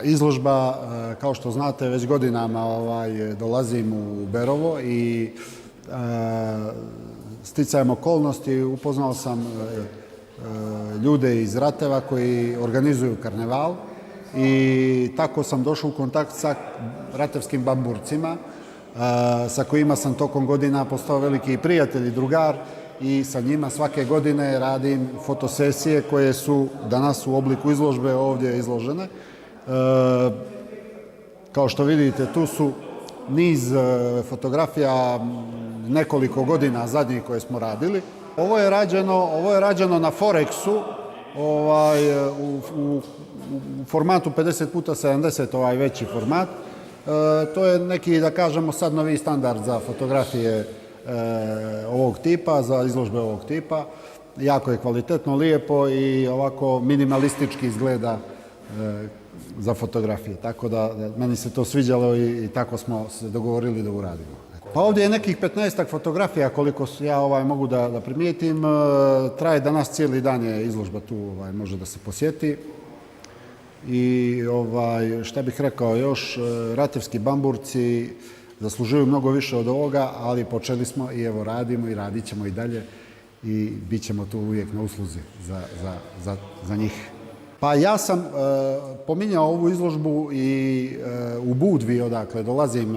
Izložba, kao što znate, već godinama dolazim u Berovo i sticajem okolnosti upoznao sam ljude iz Rateva koji organizuju karneval i tako sam došao u kontakt sa ratevskim bamburcima sa kojima sam tokom godina postao veliki prijatelj i drugar i sa njima svake godine radim fotosesije koje su danas u obliku izložbe ovdje izložene. Kao što vidite, tu su niz fotografija nekoliko godina zadnjih koje smo radili. Ovo je rađeno na Forexu u formatu 50x70, veći format. To je neki, da kažemo, sad novi standard za fotografije ovog tipa, za izložbe ovog tipa. Jako je kvalitetno, lijepo i ovako minimalistički izgleda za fotografije. Tako da meni se to sviđalo i tako smo se dogovorili da uradimo. Pa ovdje je nekih 15-ak fotografija koliko ja mogu da primijetim. Traje danas cijeli dan je izložba tu, može da se posjeti. I šta bih rekao još, ratevski bamburci zaslužuju mnogo više od ovoga, ali počeli smo i evo radimo i radit ćemo i dalje i bit ćemo tu uvijek na usluzi za njih. Pa ja sam pominjao ovu izložbu i u Budvi, odakle dolazim,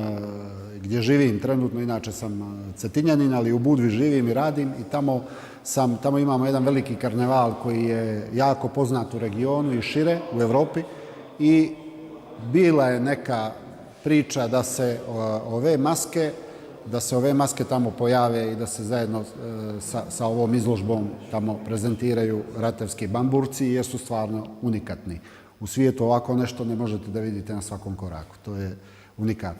gdje živim trenutno, inače sam Cetinjanin, ali u Budvi živim i radim i tamo imamo jedan veliki karneval koji je jako poznat u regionu i šire, u Europi i bila je neka priča da se ove maske tamo pojave i da se zajedno sa ovom izložbom tamo prezentiraju ratevski bamburci jer su stvarno unikatni. U svijetu ovako nešto ne možete da vidite na svakom koraku. To je unikat.